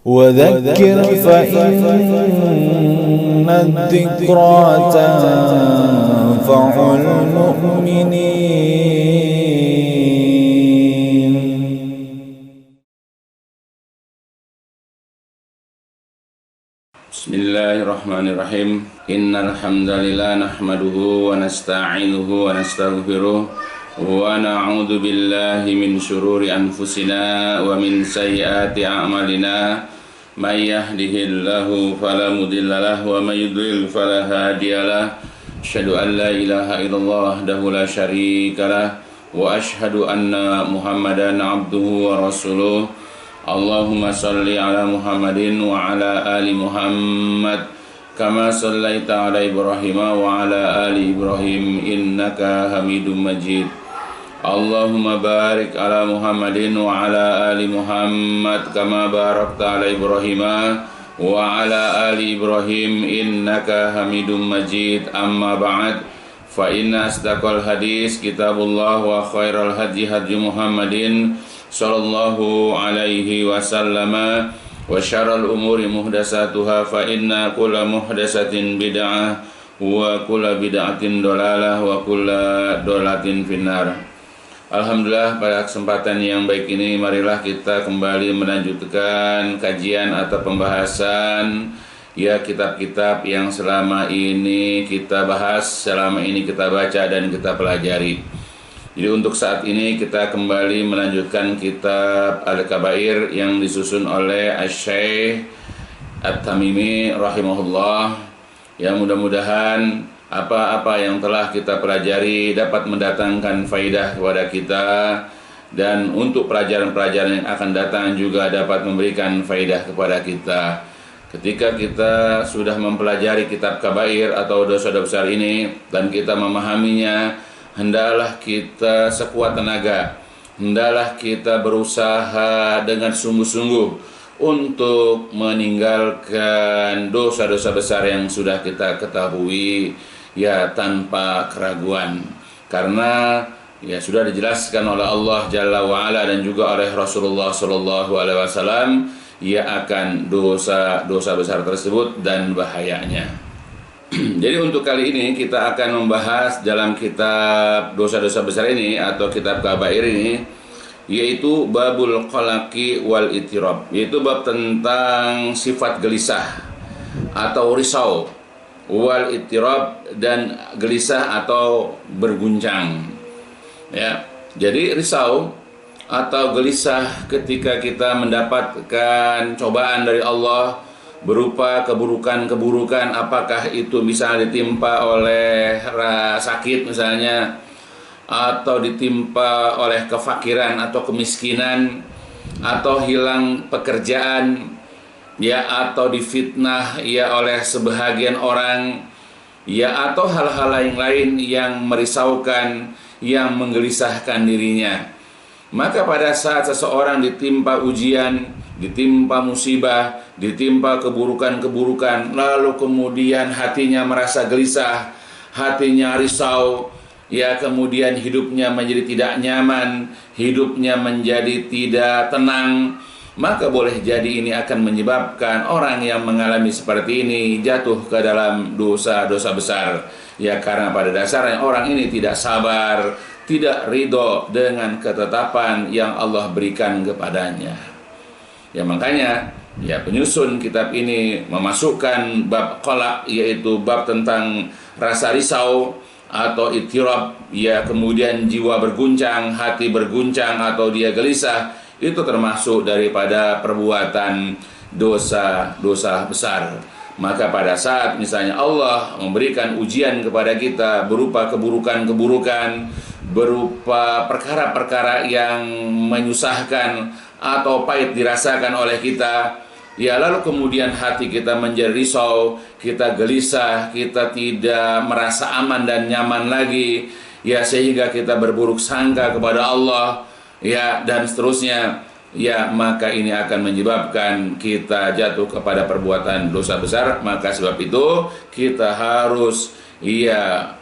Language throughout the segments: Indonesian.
وذكر فإن الذكرى تنفع المؤمنين. Bismillahirrahmanirrahim. Innal hamdalillah nahmaduhu wa nasta'inuhu wa nastaghfiruh wa na'udzu billahi min syururi anfusina wa min sayyiati a'malina. May yahdihillahu fala mudhillalah wa may yudlil fala hadiyalah. Asyhadu an la ilaha illallah wahdahu la syarikalah wa asyhadu anna Muhammadan abduhu wa rasuluh. Allahumma salli ala Muhammadin wa ala ali Muhammad kama sallaita ala Ibrahim wa ala ali Ibrahim innaka Hamidum Majid. Allahumma barik ala Muhammadin wa ala ali Muhammad kama barakta ala Ibrahim wa ala ali Ibrahim innaka Hamidum Majid. Amma ba'd, fa inna asdaqal hadis kitabullah wa khairal hadi hadi Muhammadin sallallahu alaihi wasallam wa syarrul umuri muhdatsatuha fa inna kulla muhdatsatin bid'ah wa kulla bid'atin dhalalah wa kulla dhalalatin finnar. Alhamdulillah, pada kesempatan yang baik ini marilah kita kembali melanjutkan kajian atau pembahasan kitab-kitab yang selama ini kita bahas, selama ini kita baca dan kita pelajari. Jadi untuk saat ini kita kembali melanjutkan kitab Al-Kabair yang disusun oleh Asy-Syaikh At-Tamimi rahimahullah. Ya, mudah-mudahan apa-apa yang telah kita pelajari dapat mendatangkan faidah kepada kita, dan untuk pelajaran-pelajaran yang akan datang juga dapat memberikan faidah kepada kita. Ketika kita sudah mempelajari kitab Kabair atau dosa-dosa besar ini dan kita memahaminya, hendaklah kita sekuat tenaga, hendaklah kita berusaha dengan sungguh-sungguh untuk meninggalkan dosa-dosa besar yang sudah kita ketahui, ya, tanpa keraguan. Karena ya sudah dijelaskan oleh Allah Jalla wa'ala dan juga oleh Rasulullah Sallallahu Alaihi Wasallam ya akan dosa-dosa besar tersebut dan bahayanya. Jadi untuk kali ini kita akan membahas dalam kitab dosa-dosa besar ini atau kitab Kabair ini, yaitu babul qalaqi wal itirab, yaitu bab tentang sifat gelisah atau risau, wal itirab dan gelisah atau berguncang. Ya, jadi risau atau gelisah ketika kita mendapatkan cobaan dari Allah berupa keburukan-keburukan, apakah itu bisa ditimpa oleh sakit misalnya, atau ditimpa oleh kefakiran atau kemiskinan, atau hilang pekerjaan, ya, atau difitnah ya oleh sebahagian orang, ya, atau hal-hal lain yang merisaukan, yang menggelisahkan dirinya. Maka pada saat seseorang ditimpa ujian, ditimpa musibah, ditimpa keburukan-keburukan, lalu kemudian hatinya merasa gelisah, hatinya risau, ya, kemudian hidupnya menjadi tidak nyaman, hidupnya menjadi tidak tenang, maka boleh jadi ini akan menyebabkan orang yang mengalami seperti ini jatuh ke dalam dosa-dosa besar. Ya, karena pada dasarnya orang ini tidak sabar, tidak ridho dengan ketetapan yang Allah berikan kepadanya. Ya, makanya ya penyusun kitab ini memasukkan bab qalaq, yaitu bab tentang rasa risau atau itirab, ya, kemudian jiwa berguncang, hati berguncang atau dia gelisah, itu termasuk daripada perbuatan dosa-dosa besar. Maka pada saat misalnya Allah memberikan ujian kepada kita berupa keburukan-keburukan, berupa perkara-perkara yang menyusahkan atau pahit dirasakan oleh kita, ya, lalu kemudian hati kita menjadi risau, kita gelisah, kita tidak merasa aman dan nyaman lagi, ya, sehingga kita berburuk sangka kepada Allah, ya, dan seterusnya, ya, maka ini akan menyebabkan kita jatuh kepada perbuatan dosa besar. Maka sebab itu kita harus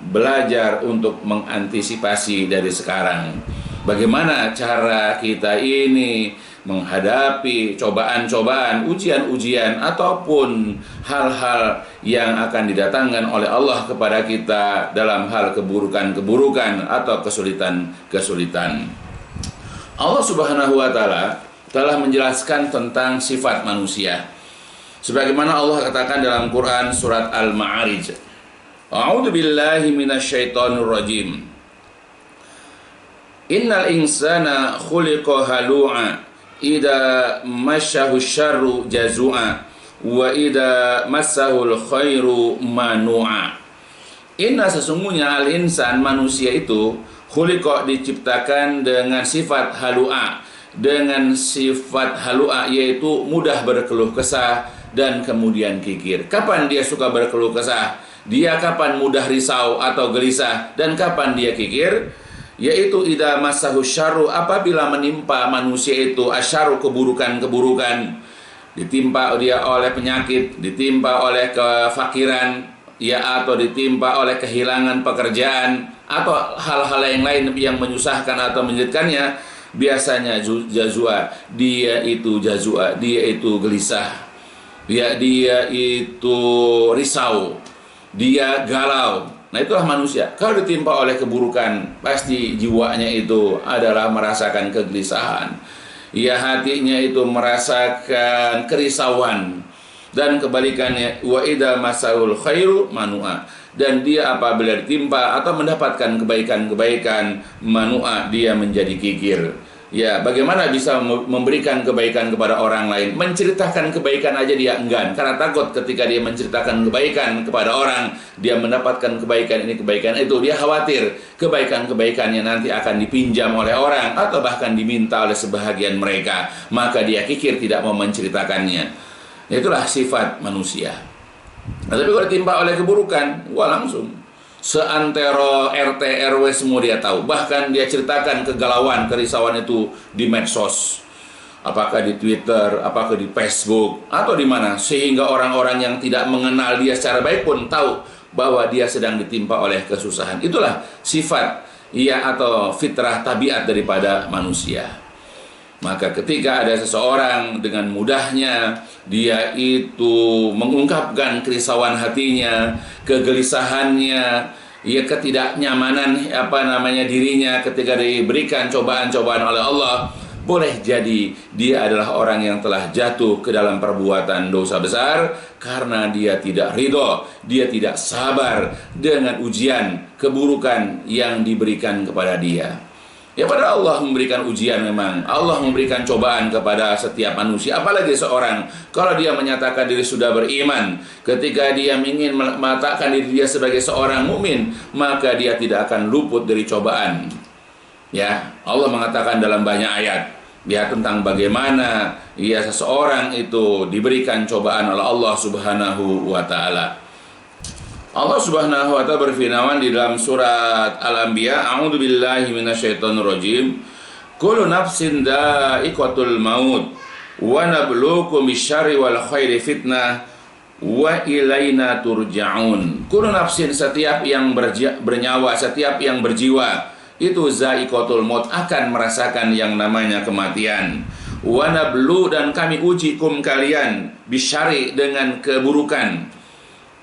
belajar untuk mengantisipasi dari sekarang. Bagaimana cara kita ini menghadapi cobaan-cobaan, ujian-ujian, ataupun hal-hal yang akan didatangkan oleh Allah kepada kita dalam hal keburukan-keburukan atau kesulitan-kesulitan. Allah Subhanahu wa Ta'ala telah menjelaskan tentang sifat manusia. Sebagaimana Allah katakan dalam Quran surat Al-Ma'arij. A'udzu billahi minasyaitonir rajim. Innal insana khuliqa halu'a idza massahu syarru jazua wa idza massahul khairu manu'a. Inna sesungguhnya al-insan manusia itu khuliqa diciptakan dengan sifat halu'a, dengan sifat halu'a yaitu mudah berkeluh kesah dan kemudian kikir. Kapan dia suka berkeluh kesah? Dia kapan mudah risau atau gelisah, dan kapan dia kikir? Yaitu idza massahu syarru, apabila menimpa manusia itu asyarru, keburukan-keburukan, ditimpa dia oleh penyakit, ditimpa oleh kefakiran, ya, atau ditimpa oleh kehilangan pekerjaan atau hal-hal yang lain yang menyusahkan atau menyulitkannya, biasanya jazua, dia itu gelisah, dia itu risau, dia galau. Nah, itulah manusia. Kalau ditimpa oleh keburukan, pasti jiwanya itu adalah merasakan kegelisahan. Ya, hatinya itu merasakan kerisauan. Dan kebalikannya, wa idza masaul khairu manua. Dan dia apabila ditimpa atau mendapatkan kebaikan-kebaikan, manua, dia menjadi kikir. Ya, bagaimana bisa memberikan kebaikan kepada orang lain? Menceritakan kebaikan aja dia enggan, karena takut ketika dia menceritakan kebaikan kepada orang, dia mendapatkan kebaikan ini, kebaikan itu. Dia khawatir kebaikan-kebaikannya nanti akan dipinjam oleh orang atau bahkan diminta oleh sebahagian mereka. Maka dia kikir, tidak mau menceritakannya. Itulah sifat manusia. Nah, tapi kalau ditimpa oleh keburukan, wah langsung seantero RT RW semua dia tahu. Bahkan dia ceritakan kegalauan, kerisauan itu di medsos, apakah di Twitter, apakah di Facebook, atau di mana, sehingga orang-orang yang tidak mengenal dia secara baik pun tahu bahwa dia sedang ditimpa oleh kesusahan. Itulah sifat atau fitrah, tabiat daripada manusia. Maka ketika ada seseorang dengan mudahnya dia itu mengungkapkan kerisauan hatinya, kegelisahannya, ketidaknyamanan dirinya ketika diberikan cobaan-cobaan oleh Allah, boleh jadi dia adalah orang yang telah jatuh ke dalam perbuatan dosa besar karena dia tidak ridho, dia tidak sabar dengan ujian keburukan yang diberikan kepada dia. Ya, pada Allah memberikan ujian, memang Allah memberikan cobaan kepada setiap manusia. Apalagi seorang kalau dia menyatakan diri sudah beriman, ketika dia ingin meletakkan diri dia sebagai seorang mukmin, maka dia tidak akan luput dari cobaan. Ya, Allah mengatakan dalam banyak ayat tentang bagaimana seseorang itu diberikan cobaan oleh Allah Subhanahu wa Ta'ala. Allah Subhanahu wa Ta'ala berfirman di dalam surat Al-Anbiya, A'udzu billahi minasyaitonir rajim. Kullu nafsin dha'iqatul maut wa nabluukum bisyarri wal khairi fitnah wa ilaina turja'un. Kullu nafsin, setiap yang bernyawa, setiap yang berjiwa, itu dha'iqatul maut, akan merasakan yang namanya kematian. Wa nablu, dan kami uji kalian, bisyarri, dengan keburukan,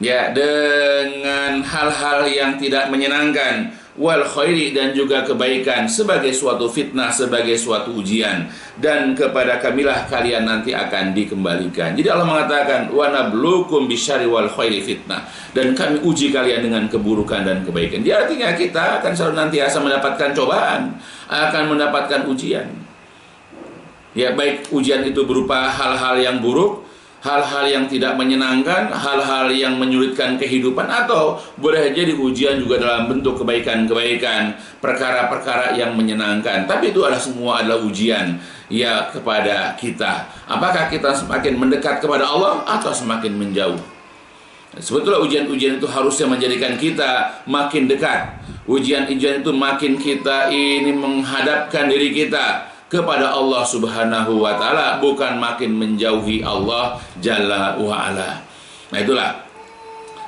dengan hal-hal yang tidak menyenangkan, wal khairi, dan juga kebaikan, sebagai suatu fitnah, sebagai suatu ujian, dan kepada kamilah kalian nanti akan dikembalikan. Jadi Allah mengatakan wa nabluukum bisyarri wal khairi fitnah, dan kami uji kalian dengan keburukan dan kebaikan. Jadi artinya kita akan selalu nantiasa mendapatkan cobaan, akan mendapatkan ujian. Ya, baik ujian itu berupa hal-hal yang buruk, hal-hal yang tidak menyenangkan, hal-hal yang menyulitkan kehidupan, atau boleh jadi ujian juga dalam bentuk kebaikan-kebaikan, perkara-perkara yang menyenangkan. Tapi itu semua adalah ujian kepada kita. Apakah kita semakin mendekat kepada Allah atau semakin menjauh? Sebetulnya ujian-ujian itu harusnya menjadikan kita makin dekat. Ujian-ujian itu makin kita ini menghadapkan diri kita kepada Allah Subhanahu wa Ta'ala, bukan makin menjauhi Allah Jalla wa Ala. Nah, itulah.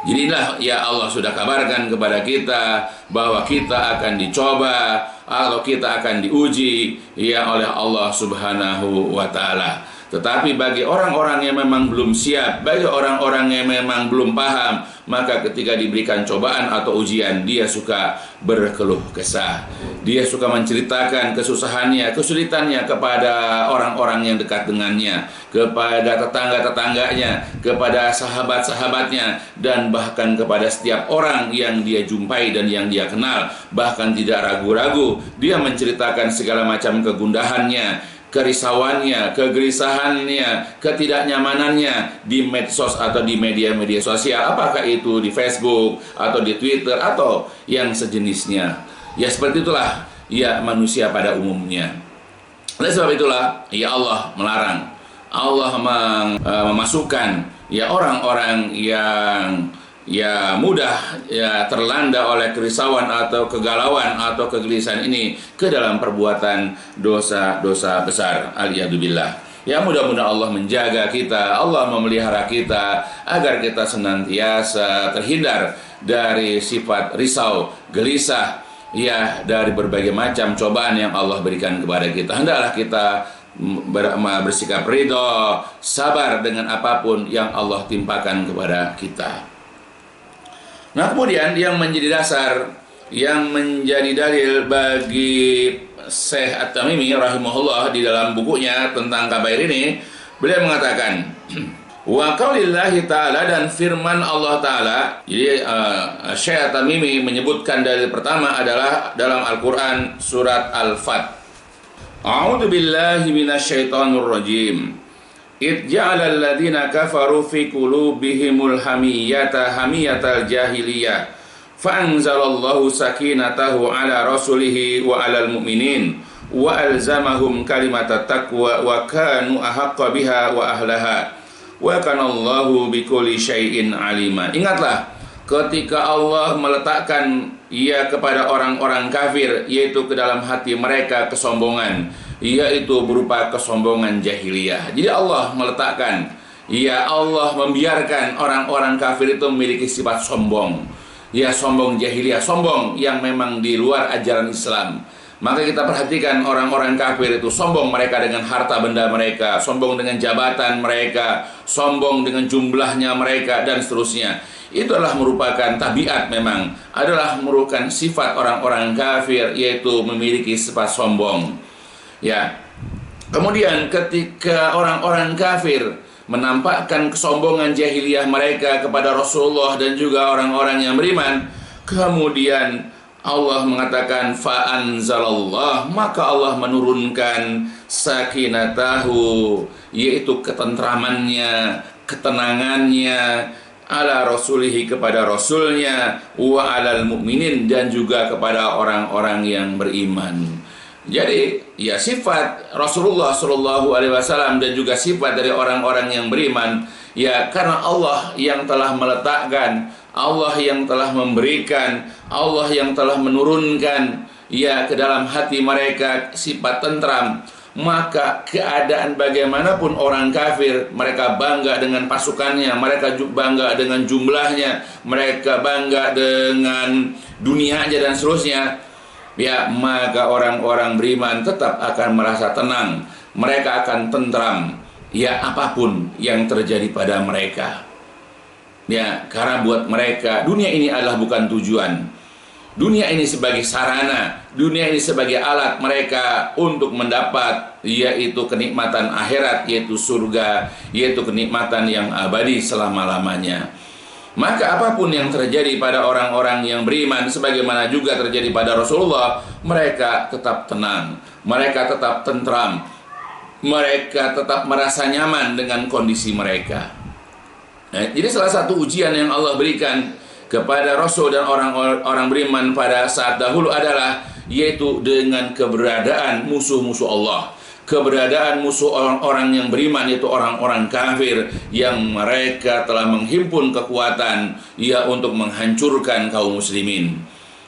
Jadi inilah Allah sudah kabarkan kepada kita bahwa kita akan dicoba atau kita akan diuji ya oleh Allah Subhanahu wa taala. Tetapi bagi orang-orang yang memang belum siap, bagi orang-orang yang memang belum paham, maka ketika diberikan cobaan atau ujian, dia suka berkeluh kesah. Dia suka menceritakan kesusahannya, kesulitannya kepada orang-orang yang dekat dengannya, kepada tetangga-tetangganya, kepada sahabat-sahabatnya, dan bahkan kepada setiap orang yang dia jumpai dan yang dia kenal. Bahkan tidak ragu-ragu, dia menceritakan segala macam kegundahannya, kerisauannya, kegelisahannya, ketidaknyamanannya di medsos atau di media-media sosial, apakah itu di Facebook atau di Twitter atau yang sejenisnya. Ya seperti itulah ya manusia pada umumnya. Oleh sebab itulah ya Allah melarang, Allah memasukkan ya orang-orang yang ya mudah ya terlanda oleh kerisauan atau kegalauan atau kegelisahan ini ke dalam perbuatan dosa-dosa besar. Aliyadzubillah. Ya mudah-mudahan Allah menjaga kita, Allah memelihara kita agar kita senantiasa terhindar dari sifat risau, gelisah, ya dari berbagai macam cobaan yang Allah berikan kepada kita. Hendaklah kita bersikap ridho, sabar dengan apapun yang Allah timpakan kepada kita. Nah kemudian yang menjadi dasar, yang menjadi dalil bagi Syekh At-Tamimi rahimahullah di dalam bukunya tentang kabair ini, beliau mengatakan wa qaulillahi ta'ala, dan firman Allah Ta'ala. Jadi Syekh At-Tamimi menyebutkan dalil pertama adalah dalam Al-Quran surat Al-Fat. A'udzu billahi minasyaitonir rajim. Id ja'alal ladzina kafaru fi qulubihimul hamiyatal jahiliyah fa anzalallahu sakinatahu ala rasulihi wa alal mu'minin wa alzamahum kalimatat taqwa wa kanu ahaqqa biha wa ahlaha wa kanallahu bikulli syai'in alima. Ingatlah ketika Allah meletakkan ia kepada orang-orang kafir, yaitu ke dalam hati mereka kesombongan, yaitu berupa kesombongan jahiliyah. Jadi Allah meletakkan, ya Allah membiarkan orang-orang kafir itu memiliki sifat sombong, ya sombong jahiliyah, sombong yang memang di luar ajaran Islam. Maka kita perhatikan orang-orang kafir itu sombong mereka dengan harta benda mereka, sombong dengan jabatan mereka, sombong dengan jumlahnya mereka, dan seterusnya. Itu adalah merupakan tabiat, memang adalah merupakan sifat orang-orang kafir, yaitu memiliki sifat sombong. Ya. Kemudian ketika orang-orang kafir menampakkan kesombongan jahiliyah mereka kepada Rasulullah dan juga orang-orang yang beriman, kemudian Allah mengatakan fa anzalallah, maka Allah menurunkan sakinatahu, yaitu ketentramannya, ketenangannya, ala rasulihi, kepada rasulnya, wa alal mu'minin, dan juga kepada orang-orang yang beriman. Jadi ya sifat Rasulullah SAW dan juga sifat dari orang-orang yang beriman, ya karena Allah yang telah meletakkan, Allah yang telah memberikan, Allah yang telah menurunkan ya ke dalam hati mereka sifat tentram. Maka keadaan bagaimanapun orang kafir, mereka bangga dengan pasukannya, mereka bangga dengan jumlahnya, mereka bangga dengan dunianya dan seterusnya, ya maka orang-orang beriman tetap akan merasa tenang, mereka akan tentram ya apapun yang terjadi pada mereka. Ya karena buat mereka dunia ini adalah bukan tujuan. Dunia ini sebagai sarana, dunia ini sebagai alat mereka untuk mendapat yaitu kenikmatan akhirat, yaitu surga, yaitu kenikmatan yang abadi selama-lamanya. Maka apapun yang terjadi pada orang-orang yang beriman, sebagaimana juga terjadi pada Rasulullah, mereka tetap tenang, mereka tetap tentram, mereka tetap merasa nyaman dengan kondisi mereka. Nah, jadi salah satu ujian yang Allah berikan kepada Rasul dan orang-orang beriman pada saat dahulu adalah yaitu dengan keberadaan musuh-musuh Allah, keberadaan musuh orang-orang yang beriman, yaitu orang-orang kafir yang mereka telah menghimpun kekuatan ya untuk menghancurkan kaum muslimin.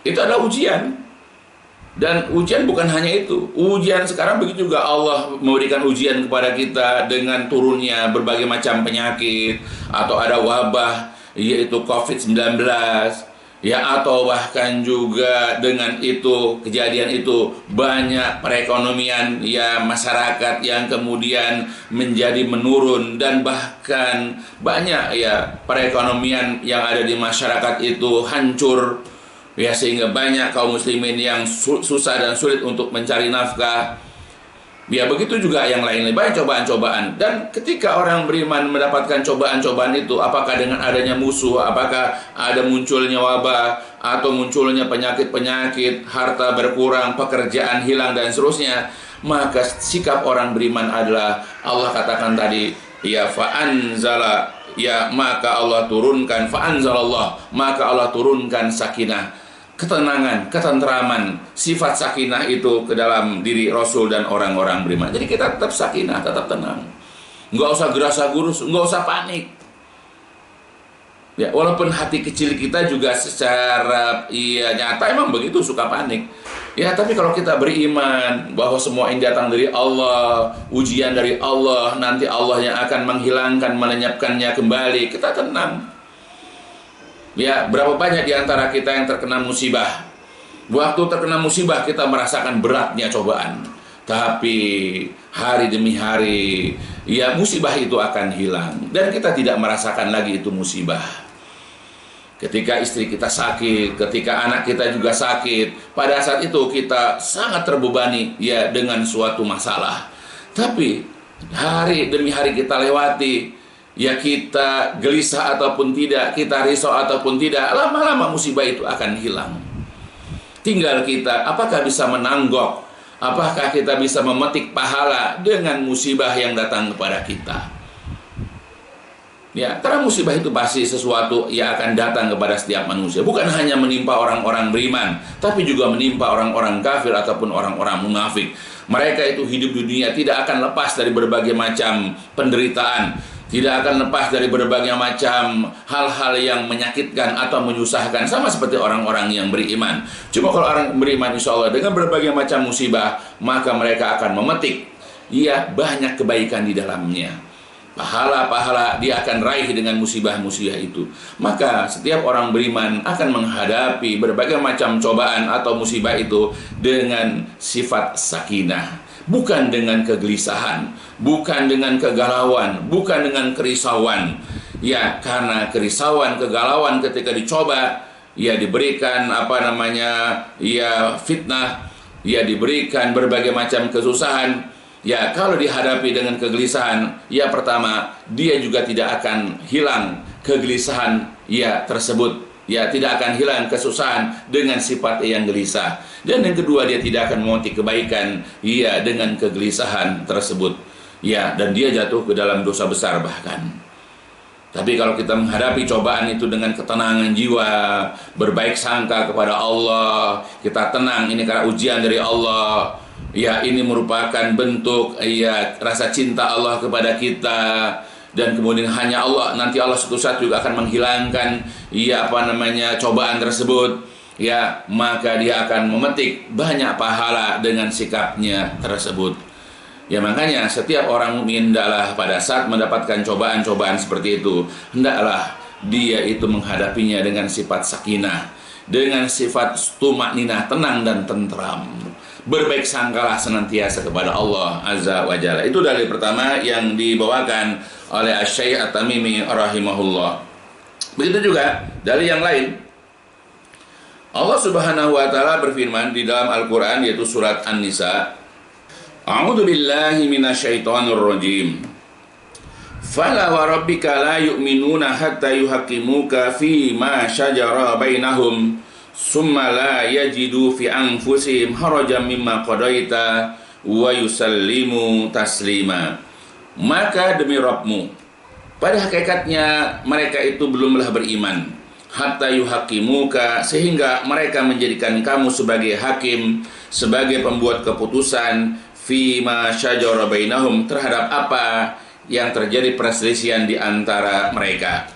Itu adalah ujian. Dan ujian bukan hanya itu. Ujian sekarang begitu juga Allah memberikan ujian kepada kita dengan turunnya berbagai macam penyakit atau ada wabah, yaitu COVID-19, ya, atau bahkan juga dengan itu, kejadian itu, banyak perekonomian ya masyarakat yang kemudian menjadi menurun, dan bahkan banyak ya perekonomian yang ada di masyarakat itu hancur ya, sehingga banyak kaum muslimin yang susah dan sulit untuk mencari nafkah. Ya, begitu juga yang lain-lain, banyak cobaan-cobaan. Dan ketika orang beriman mendapatkan cobaan-cobaan itu, apakah dengan adanya musuh, apakah ada munculnya wabah, atau munculnya penyakit-penyakit, harta berkurang, pekerjaan hilang, dan seterusnya, maka sikap orang beriman adalah, Allah katakan tadi, ya fa'anzala, ya maka Allah turunkan, fa'anzalallah, maka Allah turunkan sakinah, ketenangan, ketentraman, sifat sakinah itu ke dalam diri Rasul dan orang-orang beriman. Jadi kita tetap sakinah, tetap tenang. Nggak usah gerasa-gerus, nggak usah panik. Ya, walaupun hati kecil kita juga secara nyata emang begitu, suka panik. Ya, tapi kalau kita beriman bahwa semua ini datang dari Allah, ujian dari Allah, nanti Allah yang akan menghilangkan, melenyapkannya kembali, kita tenang. Ya, berapa banyak di antara kita yang terkena musibah. Waktu terkena musibah kita merasakan beratnya cobaan. Tapi hari demi hari, ya musibah itu akan hilang. Dan kita tidak merasakan lagi itu musibah. Ketika istri kita sakit, ketika anak kita juga sakit, pada saat itu kita sangat terbebani ya dengan suatu masalah. Tapi hari demi hari kita lewati, ya kita gelisah ataupun tidak, kita risau ataupun tidak, lama-lama musibah itu akan hilang. Tinggal kita, apakah bisa menanggok, apakah kita bisa memetik pahala dengan musibah yang datang kepada kita. Ya, karena musibah itu pasti sesuatu yang akan datang kepada setiap manusia. Bukan hanya menimpa orang-orang beriman, tapi juga menimpa orang-orang kafir ataupun orang-orang munafik. Mereka itu hidup di dunia tidak akan lepas dari berbagai macam penderitaan, tidak akan lepas dari berbagai macam hal-hal yang menyakitkan atau menyusahkan, sama seperti orang-orang yang beriman. Cuma kalau orang beriman, insya Allah dengan berbagai macam musibah, maka mereka akan memetik ya banyak kebaikan di dalamnya. Pahala-pahala dia akan raih dengan musibah-musibah itu. Maka setiap orang beriman akan menghadapi berbagai macam cobaan atau musibah itu dengan sifat sakinah, bukan dengan kegelisahan, bukan dengan kegalauan, bukan dengan kerisauan. Ya, karena kerisauan, kegalauan ketika dicoba, ya diberikan ya fitnah, ya diberikan berbagai macam kesusahan. Ya, kalau dihadapi dengan kegelisahan, ya pertama, dia juga tidak akan hilang kegelisahan ya tersebut. Ya, tidak akan hilang kesusahan dengan sifat yang gelisah. Dan yang kedua, dia tidak akan memetik kebaikan ya dengan kegelisahan tersebut. Ya, dan dia jatuh ke dalam dosa besar bahkan. Tapi kalau kita menghadapi cobaan itu dengan ketenangan jiwa, berbaik sangka kepada Allah, kita tenang, ini karena ujian dari Allah. Ya, ini merupakan bentuk ya rasa cinta Allah kepada kita, dan kemudian hanya Allah, nanti Allah suatu saat juga akan menghilangkan cobaan tersebut. Ya, maka dia akan memetik banyak pahala dengan sikapnya tersebut. Ya, makanya setiap orang mukmin hendaklah pada saat mendapatkan cobaan-cobaan seperti itu, hendaklah dia itu menghadapinya dengan sifat sakinah, dengan sifat tumakninah, tenang dan tentram. Berbaik sangkalah senantiasa kepada Allah Azza wa Jalla. Itu dalil pertama yang dibawakan oleh Asy-Syaikh At-Tamimi rahimahullah. Begitu juga dalil yang lain. Allah Subhanahu wa taala berfirman di dalam Al-Qur'an, yaitu surat An-Nisa, A'udzu billahi minasyaitonir rajim. Fala wa rabbika la yu'minuna hatta yuhaqqimuka fi ma syajara bainahum summa la yajidu fi anfusihim harajan mimma qadaita wa yusallimu taslima. Maka demi Rabbmu, pada hakikatnya mereka itu belumlah beriman, hatta yuhaqqimuka, sehingga mereka menjadikan kamu sebagai hakim, sebagai pembuat keputusan, fi ma syajara bainahum, terhadap apa yang terjadi perselisihan di antara mereka.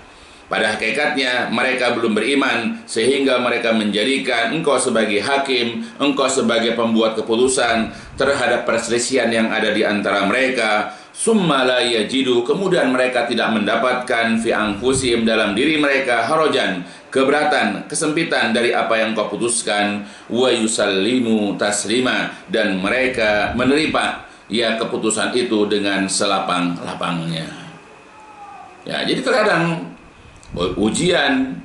Pada hakikatnya mereka belum beriman sehingga mereka menjadikan engkau sebagai hakim, engkau sebagai pembuat keputusan terhadap perselisihan yang ada di antara mereka. Summa la yajidu, kemudian mereka tidak mendapatkan fi anfusihim, dalam diri mereka, harajan, keberatan, kesempitan dari apa yang kau putuskan, wa yusallimu taslima, dan mereka menerima ya keputusan itu dengan selapang-lapangnya. Ya, jadi terkadang ujian,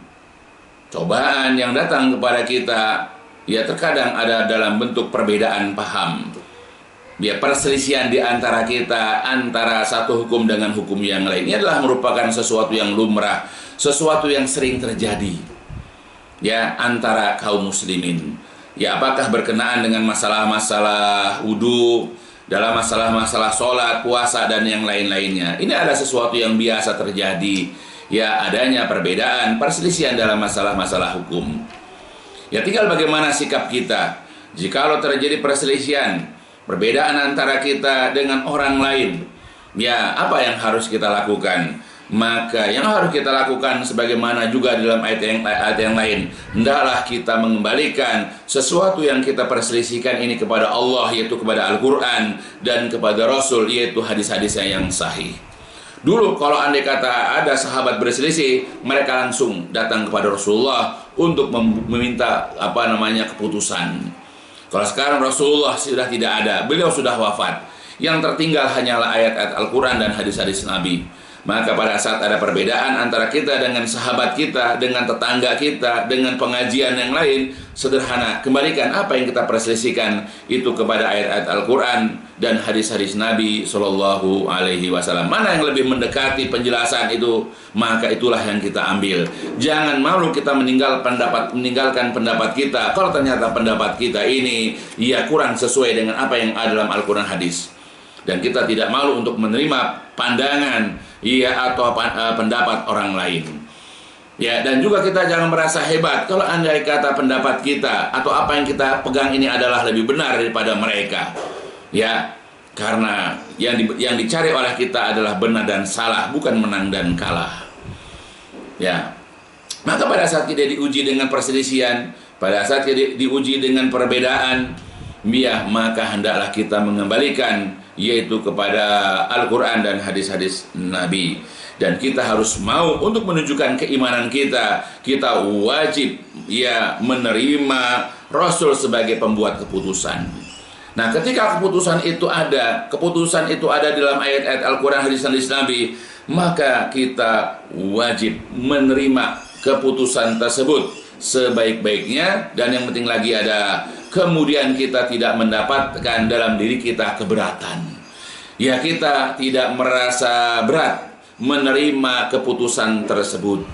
cobaan yang datang kepada kita ya terkadang ada dalam bentuk perbedaan paham. Ya, perselisihan di antara kita, antara satu hukum dengan hukum yang lain, ini adalah merupakan sesuatu yang lumrah, sesuatu yang sering terjadi ya antara kaum muslimin. Ya, apakah berkenaan dengan masalah-masalah wudu, dalam masalah-masalah sholat, puasa, dan yang lain-lainnya. Ini ada sesuatu yang biasa terjadi. Ya, adanya perbedaan, perselisihan dalam masalah-masalah hukum. Ya, tinggal bagaimana sikap kita. Jikalau terjadi perselisihan, perbedaan antara kita dengan orang lain, ya apa yang harus kita lakukan? Maka yang harus kita lakukan sebagaimana juga dalam ayat yang lain, hendaklah kita mengembalikan sesuatu yang kita perselisihkan ini kepada Allah, yaitu kepada Al-Quran, dan kepada Rasul, yaitu hadis-hadisnya yang sahih. Dulu kalau andai kata ada sahabat berselisih, mereka langsung datang kepada Rasulullah untuk meminta keputusan. Kalau sekarang Rasulullah sudah tidak ada, beliau sudah wafat. Yang tertinggal hanyalah ayat-ayat Al-Quran dan hadis-hadis Nabi. Maka pada saat ada perbedaan antara kita dengan sahabat kita, dengan tetangga kita, dengan pengajian yang lain, sederhana, kembalikan apa yang kita perselisihkan itu kepada ayat-ayat Al-Quran dan hadis-hadis Nabi Shallallahu Alaihi Wasallam. Mana yang lebih mendekati penjelasan itu, maka itulah yang kita ambil. Jangan malu kita meninggalkan pendapat kita kalau ternyata pendapat kita ini ya kurang sesuai dengan apa yang ada dalam Al-Quran hadis. Dan kita tidak malu untuk menerima pandangan atau pendapat orang lain. Ya, dan juga kita jangan merasa hebat kalau andai kata pendapat kita atau apa yang kita pegang ini adalah lebih benar daripada mereka. Ya, karena yang dicari oleh kita adalah benar dan salah, bukan menang dan kalah. Ya. Maka pada saat kita diuji dengan perselisihan, pada saat kita diuji dengan perbedaan, maka hendaklah kita mengembalikan yaitu kepada Al-Quran dan hadis-hadis Nabi. Dan kita harus mau untuk menunjukkan keimanan kita. Kita wajib menerima Rasul sebagai pembuat keputusan. Nah, ketika keputusan itu ada dalam ayat-ayat Al-Quran, hadis-hadis Nabi, maka kita wajib menerima keputusan tersebut sebaik-baiknya. Dan yang penting lagi ada, kemudian kita tidak mendapatkan dalam diri kita keberatan. Ya, kita tidak merasa berat menerima keputusan tersebut.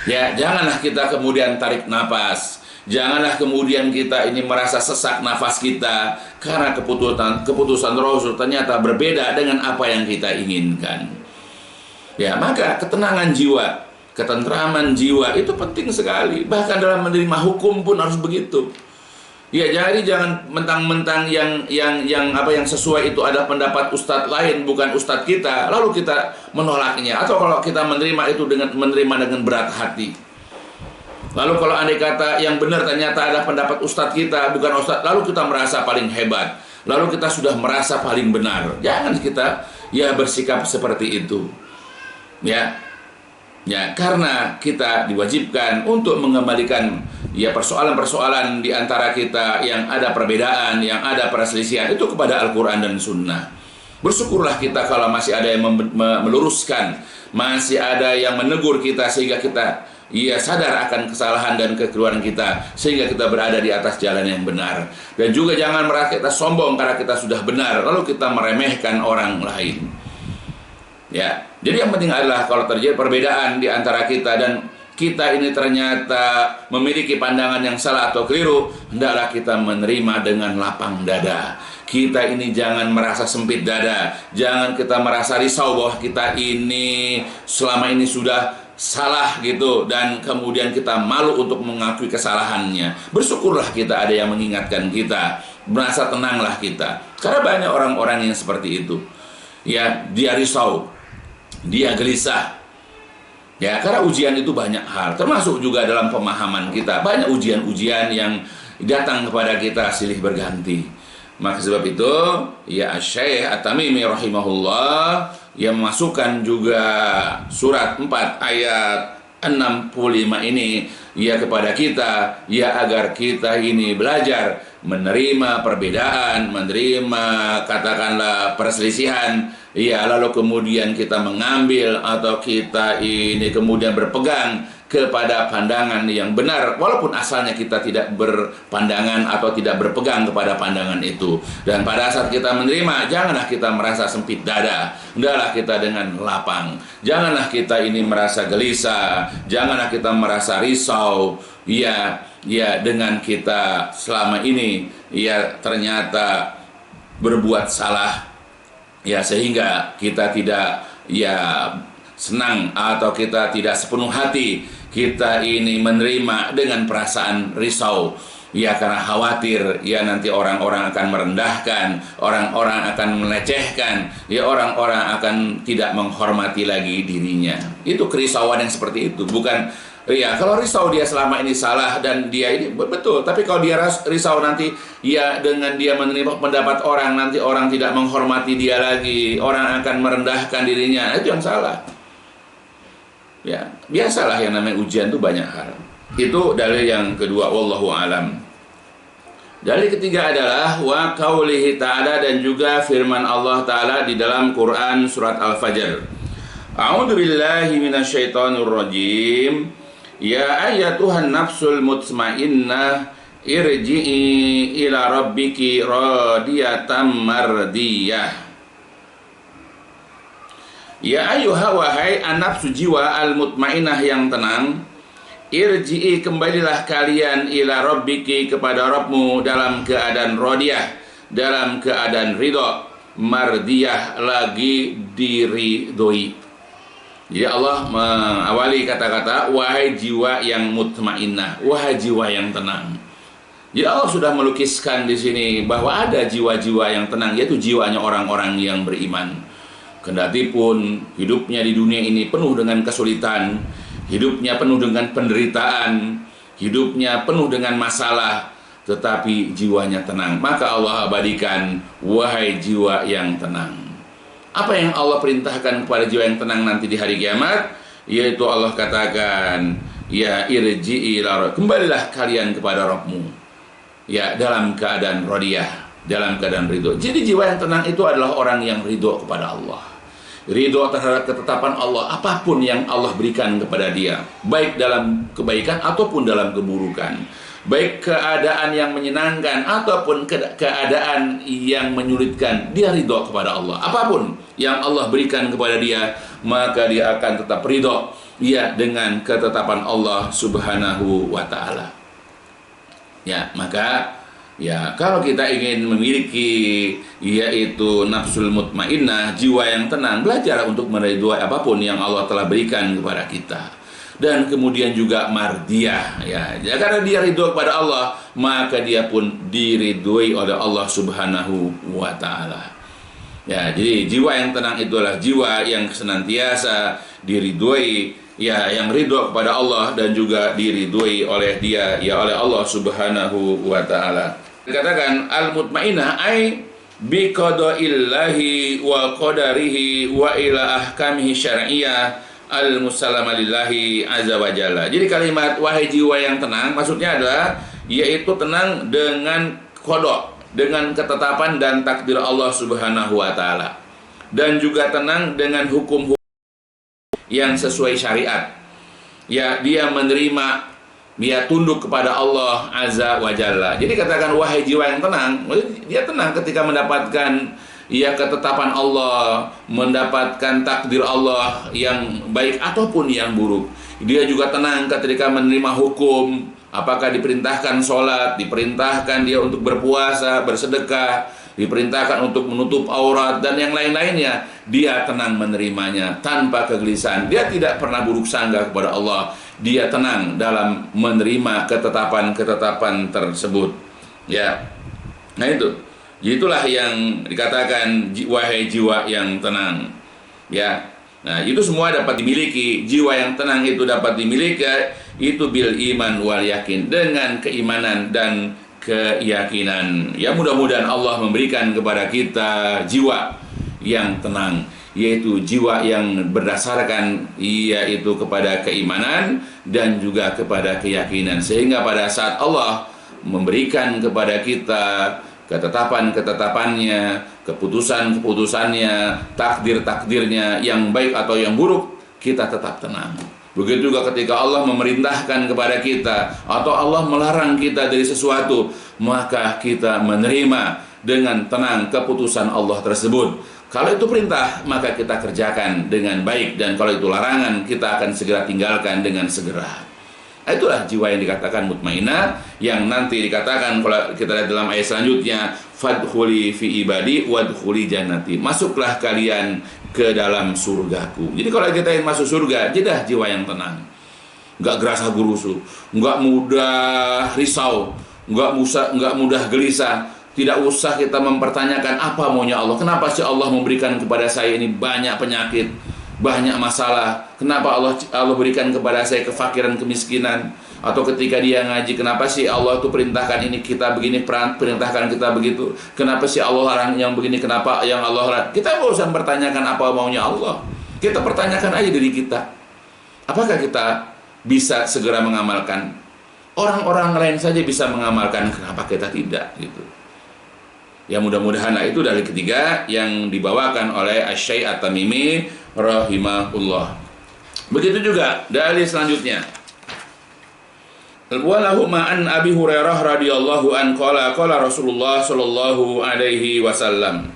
Ya, janganlah kita kemudian tarik nafas. Janganlah kemudian kita ini merasa sesak nafas kita karena keputusan Rasul ternyata berbeda dengan apa yang kita inginkan. Ya, maka ketenangan jiwa, ketentraman jiwa itu penting sekali. Bahkan dalam menerima hukum pun harus begitu. Ya, jadi jangan mentang-mentang yang sesuai itu ada pendapat ustadz lain, bukan ustadz kita, lalu kita menolaknya. Atau kalau kita menerima itu dengan berat hati. Lalu kalau andai kata yang benar ternyata ada pendapat ustadz kita, bukan ustadz, lalu kita merasa paling hebat. Lalu kita sudah merasa paling benar. Jangan kita bersikap seperti itu. Ya, karena kita diwajibkan untuk mengembalikan persoalan-persoalan di antara kita yang ada perbedaan, yang ada perselisihan itu kepada Al-Quran dan Sunnah. Bersyukurlah kita kalau masih ada yang meluruskan, masih ada yang menegur kita sehingga kita sadar akan kesalahan dan kekeliruan kita, sehingga kita berada di atas jalan yang benar. Dan juga jangan merasa kita sombong karena kita sudah benar lalu kita meremehkan orang lain. Ya, jadi yang penting adalah kalau terjadi perbedaan di antara kita dan kita ini ternyata memiliki pandangan yang salah atau keliru, hendaklah kita menerima dengan lapang dada. Kita ini jangan merasa sempit dada, jangan kita merasa risau bahwa kita ini selama ini sudah salah gitu, dan kemudian kita malu untuk mengakui kesalahannya. Bersyukurlah kita ada yang mengingatkan kita, merasa tenanglah kita. Karena banyak orang-orang yang seperti itu. Ya, dia risau, dia gelisah. Ya, karena ujian itu banyak hal, termasuk juga dalam pemahaman kita. Banyak ujian-ujian yang datang kepada kita silih berganti. Maka sebab itu, ya Syekh At-Tamimi rahimahullah yang memasukkan juga surat 4 ayat 65 ini ya kepada kita, ya agar kita ini belajar menerima perbedaan, menerima katakanlah perselisihan, ya lalu kemudian kita mengambil atau kita ini kemudian berpegang kepada pandangan yang benar, walaupun asalnya kita tidak berpandangan atau tidak berpegang kepada pandangan itu. Dan pada saat kita menerima, janganlah kita merasa sempit dada, hendaklah kita dengan lapang. Janganlah kita ini merasa gelisah, janganlah kita merasa risau, ya dengan kita selama ini ya ternyata berbuat salah, ya sehingga kita tidak ya senang atau kita tidak sepenuh hati kita ini menerima dengan perasaan risau, ya karena khawatir ya nanti orang-orang akan merendahkan, orang-orang akan melecehkan, ya orang-orang akan tidak menghormati lagi dirinya. Itu kerisauan yang seperti itu. Bukan ya kalau risau dia selama ini salah dan dia ini betul, tapi kalau dia risau nanti ya dengan dia menerima pendapat orang, nanti orang tidak menghormati dia lagi, orang akan merendahkan dirinya, itu yang salah. Ya, biasalah yang namanya ujian itu banyak hal. Itu dalil yang kedua, wallahu alam. Dalil ketiga adalah wa qaulihi ta'ala, dan juga firman Allah Ta'ala di dalam Quran surat Al-Fajr. A'udzu billahi minasyaitonir rajim. Ya ayyatuhan nafsul mutmainnah irji'i ila rabbiki radiyatan mardiyah. Ya ayyuha, wahai an-nafsu jiwa al-mutmainnah yang tenang, irji'i, kembalilah kalian ila rabbiki, kepada Rabbmu dalam keadaan radiyah, dalam keadaan ridho, mardiyah, lagi diridhoi. Jadi Allah mengawali kata-kata wahai jiwa yang mutmainnah, wahai jiwa yang tenang. Jadi Allah sudah melukiskan di sini bahwa ada jiwa-jiwa yang tenang, yaitu jiwanya orang-orang yang beriman. Kendati pun hidupnya di dunia ini penuh dengan kesulitan, hidupnya penuh dengan penderitaan, hidupnya penuh dengan masalah, tetapi jiwanya tenang. Maka Allah abadikan wahai jiwa yang tenang. Apa yang Allah perintahkan kepada jiwa yang tenang nanti di hari kiamat? Yaitu Allah katakan, ya irji'i ila, kembalilah kalian kepada Rabbmu, ya dalam keadaan radiyah, dalam keadaan ridho. Jadi jiwa yang tenang itu adalah orang yang ridho kepada Allah, ridho terhadap ketetapan Allah, apapun yang Allah berikan kepada dia, baik dalam kebaikan ataupun dalam keburukan, baik keadaan yang menyenangkan ataupun keadaan yang menyulitkan, dia ridho kepada Allah. Apapun yang Allah berikan kepada dia, maka dia akan tetap ridho ya dengan ketetapan Allah Subhanahu wa ta'ala. Ya, maka ya kalau kita ingin memiliki yaitu nafsul mutmainnah, jiwa yang tenang, belajar untuk meridhoi apapun yang Allah telah berikan kepada kita. Dan kemudian juga mardiyah, ya karena dia ridho kepada Allah, maka dia pun diridhoi oleh Allah Subhanahu wa ta'ala. Ya, jadi jiwa yang tenang itulah jiwa yang senantiasa diridhoi, ya yang ridho kepada Allah dan juga diridhoi oleh dia, ya oleh Allah Subhanahu wa ta'ala. Dikatakan al-mutmainnah ai bi qada'illahi wa qadarihi wa ila ahkamihi syar'iyyah al-musallama lillahi azza wa jalla. Jadi kalimat wahai jiwa yang tenang maksudnya adalah yaitu tenang dengan qada, dengan ketetapan dan takdir Allah Subhanahu wa ta'ala, dan juga tenang dengan hukum yang sesuai syariat. Ya, dia menerima, dia tunduk kepada Allah Azza wa Jalla. Jadi katakan wahai jiwa yang tenang, dia tenang ketika mendapatkan ya ketetapan Allah, mendapatkan takdir Allah yang baik ataupun yang buruk. Dia juga tenang ketika menerima hukum, apakah diperintahkan sholat, diperintahkan dia untuk berpuasa, bersedekah, diperintahkan untuk menutup aurat dan yang lain-lainnya, dia tenang menerimanya tanpa kegelisahan. Dia tidak pernah buruk sangka kepada Allah. Dia tenang dalam menerima ketetapan-ketetapan tersebut. Ya, nah itu. Itulah yang dikatakan wahai jiwa yang tenang. Ya, Nah, itu semua dapat dimiliki. Jiwa yang tenang itu dapat dimiliki itu bil iman wal yakin, dengan keimanan dan keyakinan. Ya, mudah-mudahan Allah memberikan kepada kita jiwa yang tenang, yaitu jiwa yang berdasarkan yaitu kepada keimanan dan juga kepada keyakinan, sehingga pada saat Allah memberikan kepada kita ketetapan-ketetapannya, keputusan-keputusannya, takdir-takdirnya yang baik atau yang buruk, kita tetap tenang. Begitu juga ketika Allah memerintahkan kepada kita atau Allah melarang kita dari sesuatu, maka kita menerima dengan tenang keputusan Allah tersebut. Kalau itu perintah, maka kita kerjakan dengan baik, dan kalau itu larangan, kita akan segera tinggalkan dengan segera. Itulah jiwa yang dikatakan mutmainah, yang nanti dikatakan kalau kita lihat dalam ayat selanjutnya, fadkhuli fi ibadi wadkhuli jannati, masuklah kalian ke dalam surgaku. Jadi kalau kita ingin masuk surga, jadilah jiwa yang tenang, nggak gerasa gerusu, nggak mudah risau, nggak mudah gelisah. Tidak usah kita mempertanyakan apa maunya Allah. Kenapa sih Allah memberikan kepada saya ini banyak penyakit, banyak masalah? Kenapa Allah berikan kepada saya kefakiran, kemiskinan? Atau ketika dia ngaji, kenapa sih Allah itu perintahkan ini kita begini, perintahkan kita begitu? Kenapa sih Allah larang yang begini? Kenapa yang Allah larang? Kita nggak usah mempertanyakan apa maunya Allah. Kita pertanyakan aja diri kita. Apakah kita bisa segera mengamalkan? Orang-orang lain saja bisa mengamalkan, kenapa kita tidak? Gitu. Ya, mudah-mudahan itu dari ketiga yang dibawakan oleh Asy-Syaikh At-Tamimi rahimahullah. Begitu juga dalil selanjutnya. Walahu ma'an Abi Hurairah radhiyallahu an qala Rasulullah sallallahu alaihi wasallam,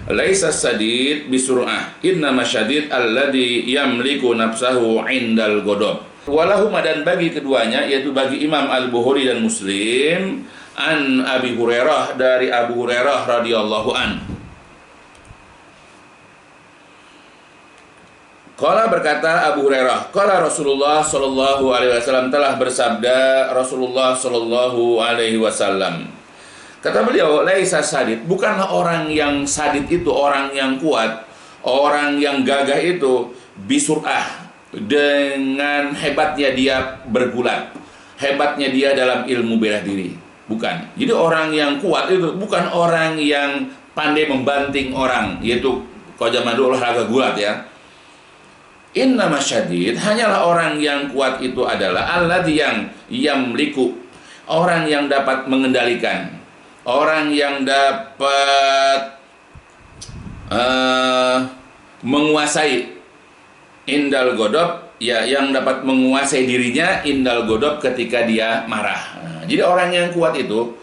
laisa sadid bisur'ah, innama syadid alladhi yamliku nafsahu indal ghadab. Walahu, dan bagi keduanya, yaitu bagi Imam Al-Bukhari dan Muslim, an Abi Hurairah, dari Abu Hurairah radhiyallahu an. Qala, berkata Abu Hurairah, qala Rasulullah sallallahu alaihi wasallam, telah bersabda Rasulullah sallallahu alaihi wasallam. Kata beliau, laisa sadid, bukanlah orang yang sadid itu orang yang kuat, orang yang gagah itu, bisur'ah, dengan hebatnya dia bergulat, hebatnya dia dalam ilmu bela diri. Bukan. Jadi orang yang kuat itu bukan orang yang pandai membanting orang, yaitu kalau zaman dulu olahraga gulat ya. Innama syadid, hanyalah orang yang kuat itu adalah alladzi yang yamliku, orang yang dapat mengendalikan, orang yang dapat menguasai indal ghadab, ya, yang dapat menguasai dirinya indal ghadab, ketika dia marah. Nah, jadi orang yang kuat itu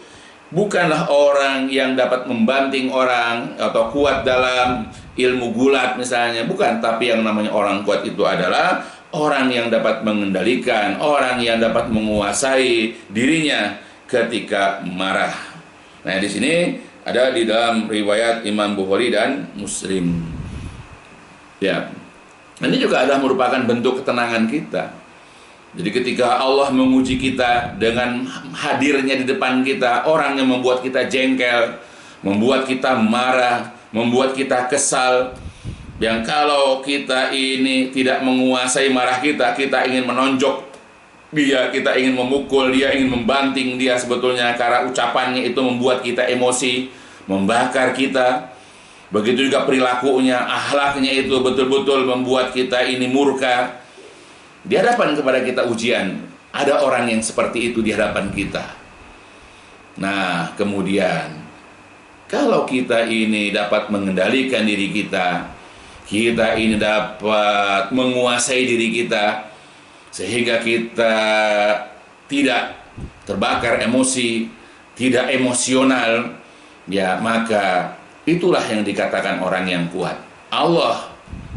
bukanlah orang yang dapat membanting orang atau kuat dalam ilmu gulat misalnya, bukan. Tapi yang namanya orang kuat itu adalah orang yang dapat mengendalikan, orang yang dapat menguasai dirinya ketika marah. Nah, di sini ada di dalam riwayat Imam Bukhari dan Muslim. Ya. Ini juga adalah merupakan bentuk ketenangan kita. Jadi ketika Allah menguji kita dengan hadirnya di depan kita orang yang membuat kita jengkel, membuat kita marah, membuat kita kesal, yang kalau kita ini tidak menguasai marah kita, kita ingin menonjok dia, kita ingin memukul dia, ingin membanting dia, sebetulnya karena ucapannya itu membuat kita emosi, membakar kita. Begitu juga perilakunya, akhlaknya itu betul-betul membuat kita ini murka. Di hadapan kepada kita ujian, ada orang yang seperti itu di hadapan kita. Nah, kemudian kalau kita ini dapat mengendalikan diri kita, kita ini dapat menguasai diri kita, sehingga kita tidak terbakar emosi, tidak emosional, ya, maka itulah yang dikatakan orang yang kuat. Allah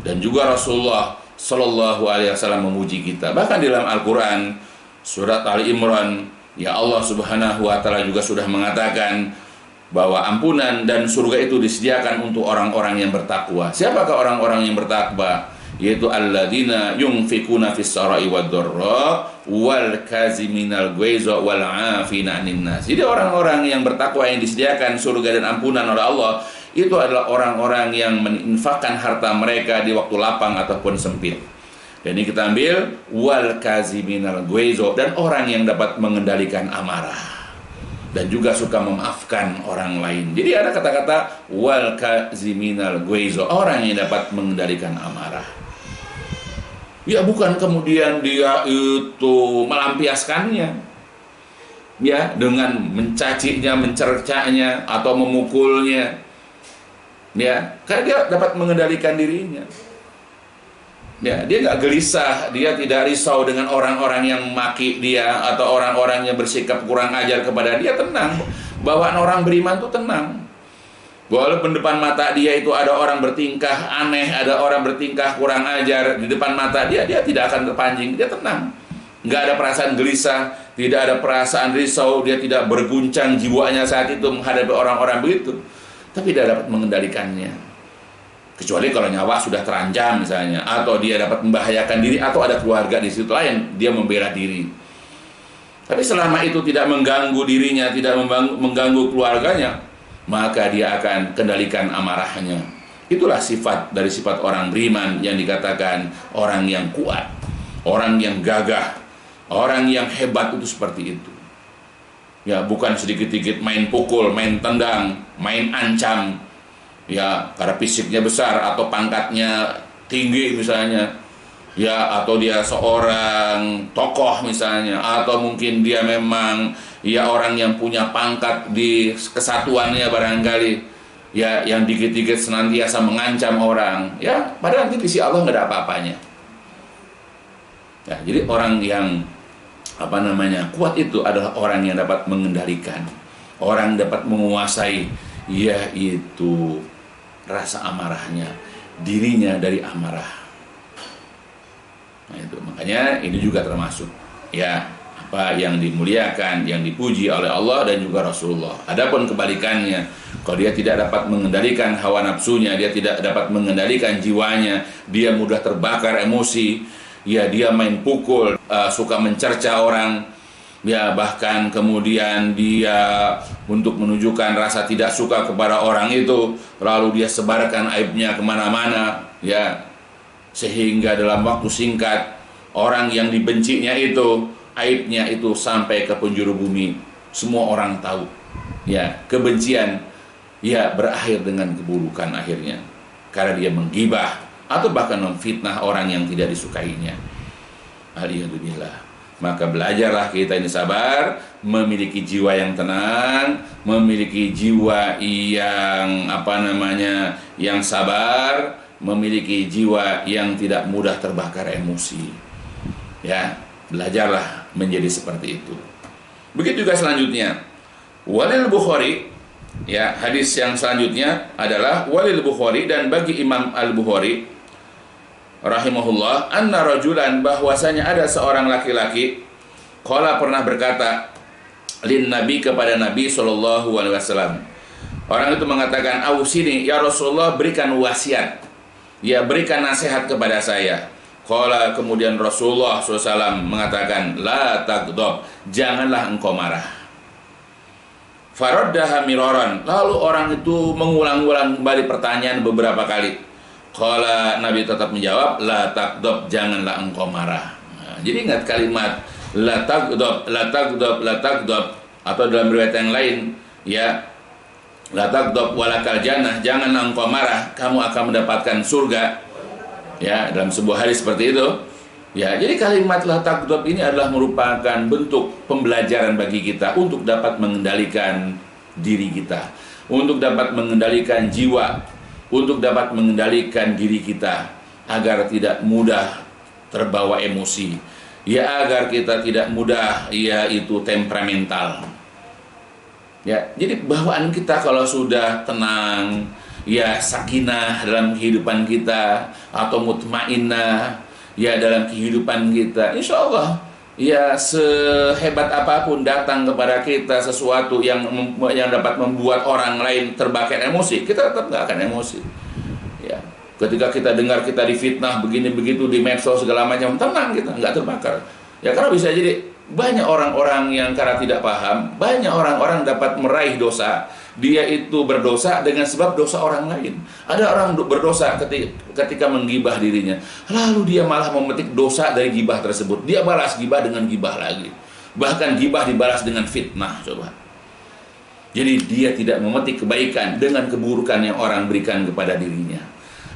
dan juga Rasulullah Sallallahu Alaihi Wasallam memuji kita. Bahkan di dalam Al-Quran surat Ali Imran, ya, Allah Subhanahu Wa Taala juga sudah mengatakan bahwa ampunan dan surga itu disediakan untuk orang-orang yang bertakwa. Siapakah orang-orang yang bertakwa? Yaitu alladzina yunfikuna fis sarai wad dharra wal kaziminal ghaiza wal afina 'anil nas. Jadi orang-orang yang bertakwa yang disediakan surga dan ampunan oleh Allah, itu adalah orang-orang yang menginfakkan harta mereka di waktu lapang ataupun sempit. Dan ini kita ambil wal kaziminal ghaizo, dan orang yang dapat mengendalikan amarah dan juga suka memaafkan orang lain. Jadi ada kata-kata wal kaziminal ghaizo, orang yang dapat mengendalikan amarah. Ya, bukan kemudian dia itu melampiaskannya, ya, dengan mencacinya, mencercanya, atau memukulnya, ya, karena dia dapat mengendalikan dirinya. Ya, dia nggak gelisah, dia tidak risau dengan orang-orang yang maki dia atau orang-orang yang bersikap kurang ajar kepada dia. Tenang, bawaan orang beriman itu tenang. Walaupun depan mata dia itu ada orang bertingkah aneh, ada orang bertingkah kurang ajar, di depan mata dia tidak akan terpancing, dia tenang. Nggak ada perasaan gelisah, tidak ada perasaan risau, dia tidak berguncang jiwanya saat itu menghadapi orang-orang begitu. Tapi dia dapat mengendalikannya. Kecuali kalau nyawa sudah terancam misalnya, atau dia dapat membahayakan diri, atau ada keluarga di situ lain, dia membela diri. Tapi selama itu tidak mengganggu dirinya, tidak mengganggu keluarganya, maka dia akan kendalikan amarahnya. Itulah sifat dari sifat orang beriman yang dikatakan orang yang kuat, orang yang gagah, orang yang hebat itu seperti itu. Ya, bukan sedikit-sedikit main pukul, main tendang, main ancam. Ya, karena fisiknya besar atau pangkatnya tinggi misalnya, ya, atau dia seorang tokoh misalnya, atau mungkin dia memang ya orang yang punya pangkat di kesatuannya barangkali, ya, yang dikit-dikit senantiasa mengancam orang, ya, padahal nanti di sisi Allah nggak ada apa-apanya. Ya, jadi orang yang kuat itu adalah orang yang dapat mengendalikan, orang dapat menguasai, yaitu rasa amarahnya, dirinya dari amarah. Nah, itu makanya ini juga termasuk ya apa yang dimuliakan, yang dipuji oleh Allah dan juga Rasulullah. Adapun kebalikannya, kalau dia tidak dapat mengendalikan hawa nafsunya, dia tidak dapat mengendalikan jiwanya, dia mudah terbakar emosi, ya, dia main pukul, suka mencerca orang, ya, bahkan kemudian dia untuk menunjukkan rasa tidak suka kepada orang itu, lalu dia sebarkan aibnya kemana-mana, ya, sehingga dalam waktu singkat orang yang dibencinya itu, aibnya itu sampai ke penjuru bumi, semua orang tahu, ya, kebencian, ya, berakhir dengan keburukan akhirnya, karena dia menggibah atau bahkan memfitnah orang yang tidak disukainya. Alhamdulillah. Maka belajarlah kita ini sabar, memiliki jiwa yang tenang, memiliki jiwa yang yang sabar, memiliki jiwa yang tidak mudah terbakar emosi. Ya, belajarlah menjadi seperti itu. Begitu juga selanjutnya. Walil Bukhari, ya, hadis yang selanjutnya adalah walil Bukhari, dan bagi Imam Al-Bukhari rahimahullah, anna rajulan, bahwasanya ada seorang laki-laki, qala, pernah berkata, lin nabi, kepada Nabi sallallahu alaihi wasallam. Orang itu mengatakan, ausini ya Rasulullah, berikan wasiat, ya, berikan nasihat kepada saya. Qala, kemudian Rasulullah SAW mengatakan, la taghdab, janganlah engkau marah. Faraddaha miraran, lalu orang itu mengulang-ulang kembali pertanyaan beberapa kali. Qala, Nabi tetap menjawab, la taghdab, janganlah engkau marah. Nah, jadi ingat kalimat la taghdab, la taghdab, la taghdab, atau dalam riwayat yang lain, ya, la taghdab walakal jannah, janganlah engkau marah, kamu akan mendapatkan surga. Ya, dalam sebuah hadis seperti itu. Ya, jadi kalimat la taghdab ini adalah merupakan bentuk pembelajaran bagi kita untuk dapat mengendalikan diri kita, untuk dapat mengendalikan jiwa, untuk dapat mengendalikan diri kita agar tidak mudah terbawa emosi, ya, agar kita tidak mudah, ya, itu temperamental. Ya, jadi bawaan kita kalau sudah tenang, ya, sakinah dalam kehidupan kita, atau mutmainnah, ya, dalam kehidupan kita, insya Allah, ya, sehebat apapun datang kepada kita sesuatu yang dapat membuat orang lain terbakar emosi, kita tetap nggak akan emosi. Ya, ketika kita dengar kita difitnah begini begitu di medsos segala macam, tenang, kita nggak terbakar. Ya, karena bisa jadi Banyak orang-orang yang karena tidak paham, banyak orang-orang dapat meraih dosa. Dia itu berdosa dengan sebab dosa orang lain. Ada orang berdosa ketika menggibah dirinya, lalu dia malah memetik dosa dari gibah tersebut. Dia balas gibah dengan gibah lagi. Bahkan gibah dibalas dengan fitnah, coba. Jadi dia tidak memetik kebaikan dengan keburukan yang orang berikan kepada dirinya.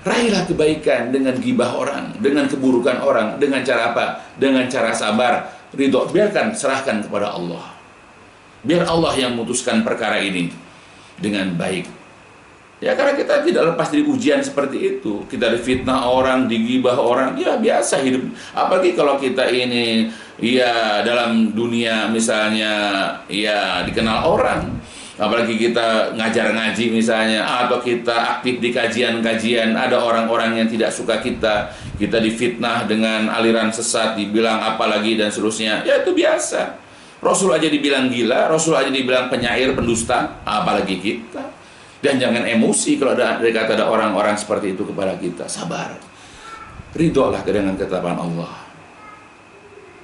Raihlah kebaikan dengan gibah orang, dengan keburukan orang. Dengan cara apa? Dengan cara sabar, ridho. Biarkan, serahkan kepada Allah. Biar Allah yang memutuskan perkara ini dengan baik. Ya, karena kita tidak lepas dari ujian seperti itu. Kita difitnah orang, digibah orang, ya biasa hidup. Apalagi kalau kita ini ya dalam dunia misalnya ya dikenal orang. Apalagi kita ngajar ngaji misalnya, atau kita aktif di kajian-kajian, ada orang-orang yang tidak suka kita difitnah dengan aliran sesat, dibilang apalagi dan seterusnya. Ya itu biasa. Rasul aja dibilang gila, Rasul aja dibilang penyair, pendusta, apalagi kita. Dan jangan emosi kalau ada orang-orang seperti itu kepada kita. Sabar, ridholah dengan ketetapan Allah.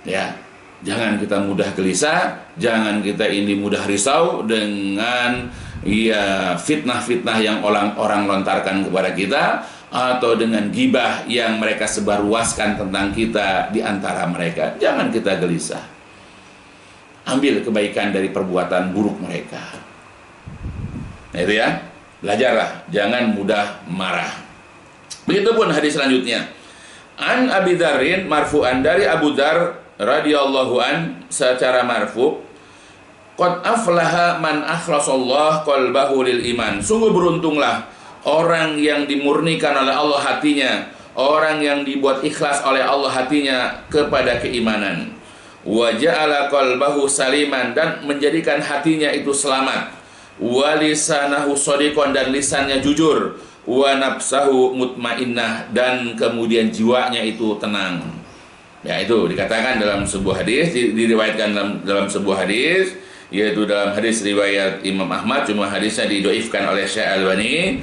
Ya, jangan kita mudah gelisah, jangan kita ini mudah risau dengan ya fitnah-fitnah yang orang lontarkan kepada kita, atau dengan gibah yang mereka sebarluaskan tentang kita di antara mereka. Jangan kita gelisah. Ambil kebaikan dari perbuatan buruk mereka. Nah itu ya, belajarlah, jangan mudah marah. Begitupun hadis selanjutnya. An Abi Dzarrin marfu'an, dari Abu Dzar radhiyallahu an secara marfu', qad aflaha man akhlasallahu qalbahu lil iman. Sungguh beruntunglah orang yang dimurnikan oleh Allah hatinya, orang yang dibuat ikhlas oleh Allah hatinya kepada keimanan. Wa ja'ala qalbahu saliman, dan menjadikan hatinya itu selamat. Wa lisanahu shadiqan, dan lisannya jujur. Wa nafsahu mutmainnah, dan kemudian jiwanya itu tenang. Ya, itu dikatakan dalam sebuah hadis, diriwayatkan dalam sebuah hadis, yaitu dalam hadis riwayat Imam Ahmad, cuma hadisnya didhaifkan oleh Syekh Albani.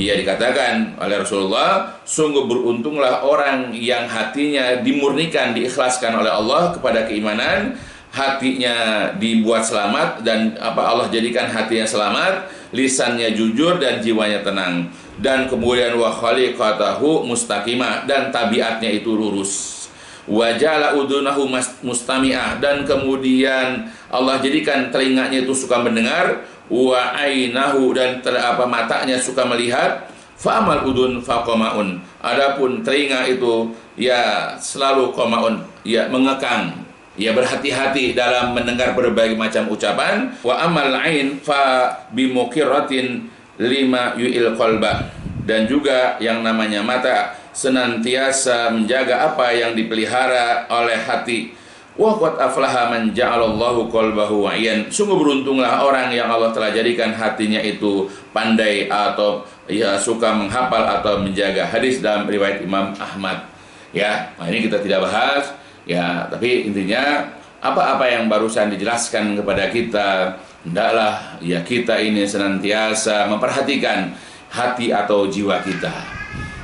Ia dikatakan oleh Rasulullah, sungguh beruntunglah orang yang hatinya dimurnikan, diikhlaskan oleh Allah kepada keimanan, hatinya dibuat selamat, dan Allah jadikan hatinya selamat, lisannya jujur dan jiwanya tenang, dan kemudian wa khaliqatahu mustaqimah, dan tabiatnya itu lurus. Wa ja'ala udunahu mustami'ah, dan kemudian Allah jadikan telinganya itu suka mendengar. Wa ainahu, dan matanya suka melihat. Fa amal udun fa qamaun, adapun telinga itu ya selalu qamaun, ya mengekang, ya berhati-hati dalam mendengar berbagai macam ucapan. Wa amal ain fa bimukiratin lima yu'il qalbah, dan juga yang namanya mata senantiasa menjaga apa yang dipelihara oleh hati. Wa qad aflaha man ja'alallahu qalbahu wa'iyan. Sungguh beruntunglah orang yang Allah telah jadikan hatinya itu pandai atau ya suka menghafal atau menjaga. Hadis dalam riwayat Imam Ahmad. Ya, nah ini kita tidak bahas ya, tapi intinya apa-apa yang barusan dijelaskan kepada kita, hendaklah ya kita ini senantiasa memperhatikan hati atau jiwa kita.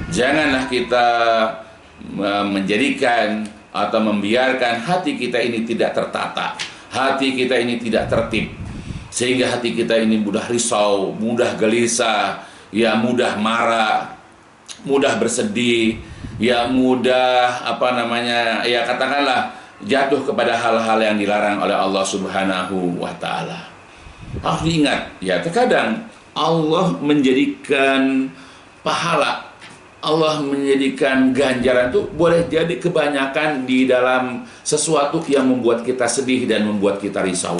Janganlah kita menjadikan atau membiarkan hati kita ini tidak tertata, hati kita ini tidak tertib, sehingga hati kita ini mudah risau, mudah gelisah, ya mudah marah, mudah bersedih, ya mudah ya katakanlah jatuh kepada hal-hal yang dilarang oleh Allah Subhanahu wa taala. Harus diingat, ya terkadang Allah menjadikan pahala, Allah menjadikan ganjaran itu boleh jadi kebanyakan di dalam sesuatu yang membuat kita sedih dan membuat kita risau.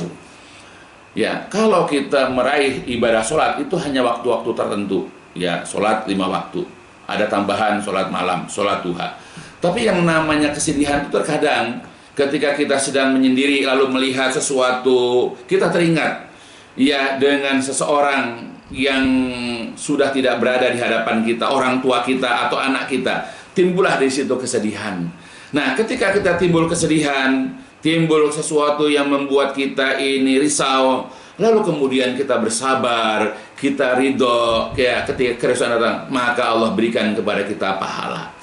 Ya, kalau kita meraih ibadah sholat itu hanya waktu-waktu tertentu. Ya, sholat 5 waktu. Ada tambahan sholat malam, sholat duha. Tapi yang namanya kesedihan itu terkadang ketika kita sedang menyendiri lalu melihat sesuatu, kita teringat ya dengan seseorang yang sudah tidak berada di hadapan kita, orang tua kita atau anak kita, timbullah dari situ kesedihan. Nah, ketika kita timbul kesedihan, timbul sesuatu yang membuat kita ini risau, lalu kemudian kita bersabar, kita ridho, ya ketika kerisauan datang, maka Allah berikan kepada kita pahala.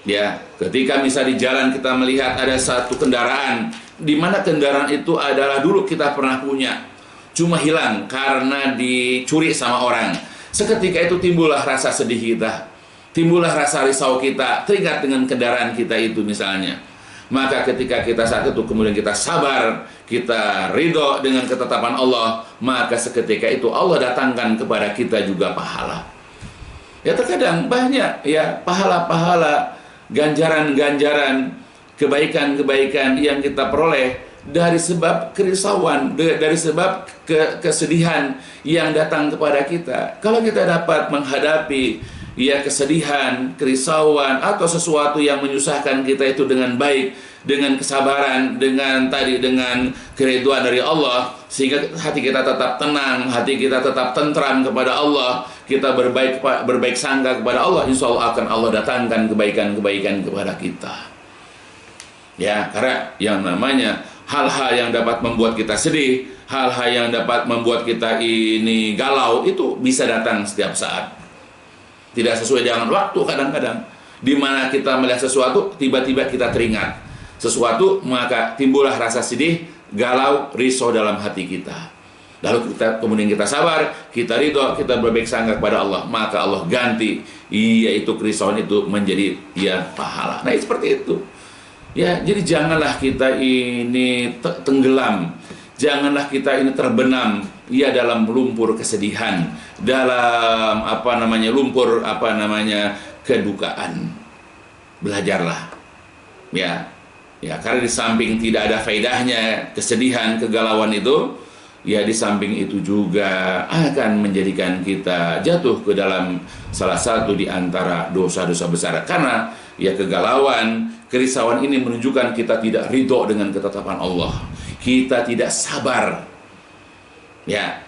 Ya, ketika misal di jalan kita melihat ada satu kendaraan, di mana kendaraan itu adalah dulu kita pernah punya, cuma hilang karena dicuri sama orang. Seketika itu timbullah rasa sedih kita, timbullah rasa risau kita, teringat dengan kendaraan kita itu misalnya. Maka ketika kita saat itu kemudian kita sabar, kita ridho dengan ketetapan Allah, maka seketika itu Allah datangkan kepada kita juga pahala. Ya terkadang banyak ya pahala-pahala, ganjaran-ganjaran, kebaikan-kebaikan yang kita peroleh dari sebab kerisauan, dari sebab kesedihan yang datang kepada kita. Kalau kita dapat menghadapi ya kesedihan, kerisauan atau sesuatu yang menyusahkan kita itu dengan baik, dengan kesabaran, dengan keriduan dari Allah, sehingga hati kita tetap tenang, hati kita tetap tentram kepada Allah, kita berbaik sangka kepada Allah, insya Allah akan Allah datangkan kebaikan-kebaikan kepada kita. Ya, karena yang namanya hal-hal yang dapat membuat kita sedih, hal-hal yang dapat membuat kita ini galau, itu bisa datang setiap saat. Tidak sesuai dengan waktu kadang-kadang, di mana kita melihat sesuatu, tiba-tiba kita teringat sesuatu, maka timbullah rasa sedih, galau, risau dalam hati kita. Lalu kemudian kita sabar, kita ridho, kita berbaik sangka kepada Allah, maka Allah ganti yaitu kerisauan itu menjadi pahala. Nah, seperti itu. Ya, jadi janganlah kita ini tenggelam, janganlah kita ini terbenam dalam lumpur kesedihan, dalam lumpur kedukaan. Belajarlah. Ya, karena di samping tidak ada faedahnya kesedihan, kegalauan itu, ya di samping itu juga akan menjadikan kita jatuh ke dalam salah satu di antara dosa-dosa besar. Karena kegalauan, kerisauan ini menunjukkan kita tidak ridho dengan ketetapan Allah. Kita tidak sabar. Ya,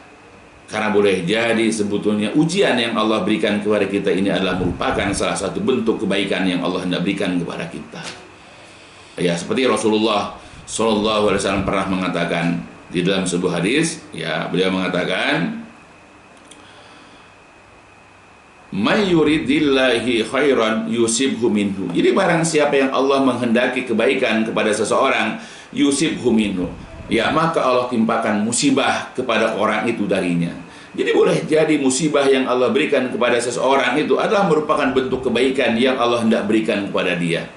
karena boleh jadi sebetulnya ujian yang Allah berikan kepada kita ini adalah merupakan salah satu bentuk kebaikan yang Allah hendak berikan kepada kita. Ya, seperti Rasulullah SAW pernah mengatakan di dalam sebuah hadis, beliau mengatakan, "May yuridillahi khairan yusibhu minhu." Jadi barang siapa yang Allah menghendaki kebaikan kepada seseorang, yusibhu minhu, maka Allah timpakan musibah kepada orang itu darinya. Jadi boleh jadi musibah yang Allah berikan kepada seseorang itu adalah merupakan bentuk kebaikan yang Allah hendak berikan kepada dia.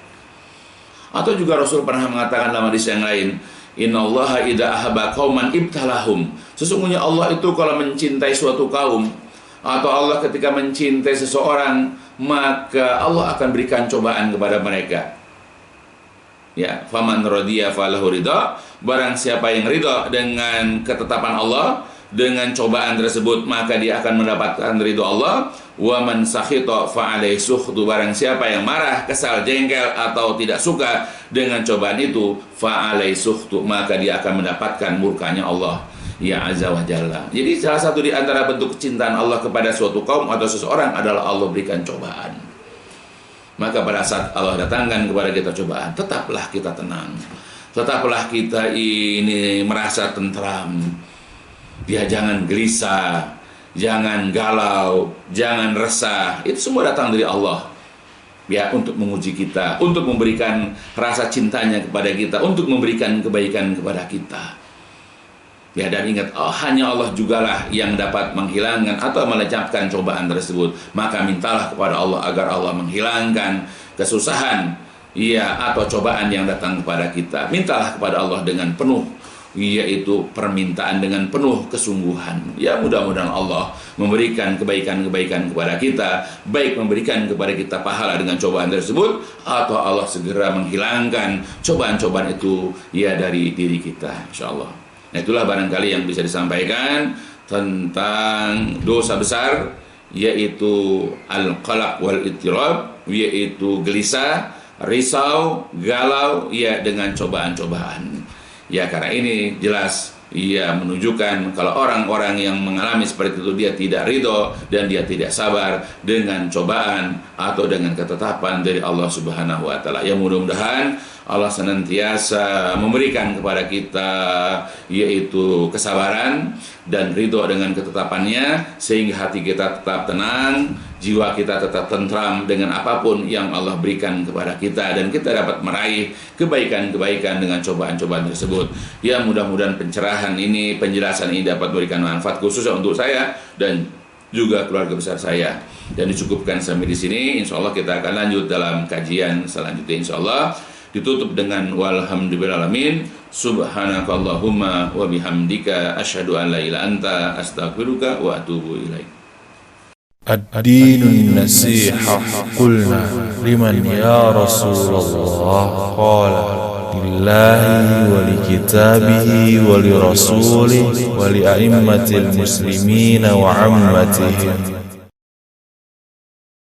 Atau juga Rasul pernah mengatakan dalam hadis yang lain, "Innallaha idza ahabba qauman ibtalahum." Sesungguhnya Allah itu kalau mencintai suatu kaum, atau Allah ketika mencintai seseorang, maka Allah akan berikan cobaan kepada mereka. Ya, faman radiya falahu ridha. Barang siapa yang ridha dengan ketetapan Allah, dengan cobaan tersebut, maka dia akan mendapatkan ridha Allah. Wa man sakhita fa alaihi sukhtu. Barang siapa yang marah, kesal, jengkel atau tidak suka dengan cobaan itu, fa alaihi sukhtu, maka dia akan mendapatkan murkanya Allah ya azza wa jalla. Jadi salah satu di antara bentuk kecintaan Allah kepada suatu kaum atau seseorang adalah Allah berikan cobaan. Maka pada saat Allah datangkan kepada kita cobaan, tetaplah kita tenang, tetaplah kita ini merasa tentram. Ya, jangan gelisah, jangan galau, jangan resah. Itu semua datang dari Allah. Ya, untuk menguji kita, untuk memberikan rasa cintanya kepada kita, untuk memberikan kebaikan kepada kita. Ya, dan ingat, hanya Allah jugalah yang dapat menghilangkan atau melecapkan cobaan tersebut. Maka mintalah kepada Allah agar Allah menghilangkan kesusahan atau cobaan yang datang kepada kita. Mintalah kepada Allah dengan penuh, yaitu permintaan dengan penuh kesungguhan. Ya, mudah-mudahan Allah memberikan kebaikan-kebaikan kepada kita, baik memberikan kepada kita pahala dengan cobaan tersebut, atau Allah segera menghilangkan cobaan-cobaan itu dari diri kita, insyaallah. Nah, itulah barangkali yang bisa disampaikan tentang dosa besar, yaitu al-qalaq wal ittirab, yaitu gelisah, risau, galau dengan cobaan-cobaan. Ya, karena ini jelas menunjukkan kalau orang-orang yang mengalami seperti itu, dia tidak ridho dan dia tidak sabar dengan cobaan atau dengan ketetapan dari Allah Subhanahu wa taala. Ya, mudah-mudahan Allah senantiasa memberikan kepada kita yaitu kesabaran dan ridho dengan ketetapannya, sehingga hati kita tetap tenang, jiwa kita tetap tentram dengan apapun yang Allah berikan kepada kita, dan kita dapat meraih kebaikan-kebaikan dengan cobaan-cobaan tersebut. Ya, mudah-mudahan pencerahan ini, penjelasan ini dapat memberikan manfaat khususnya untuk saya dan juga keluarga besar saya. Dan dicukupkan sampai di sini. Insya Allah kita akan lanjut dalam kajian selanjutnya. Insya Allah ditutup dengan walhamdulillahirrahmanirrahim. Subhanakallahumma wa bihamdika asyhadu an la ilaha anta astaghfiruka wa atubu ilaik. الدين النصيحة قلنا لمن يا رسول الله قال لله ولكتابه ولرسوله ولأئمة المسلمين وعامتهم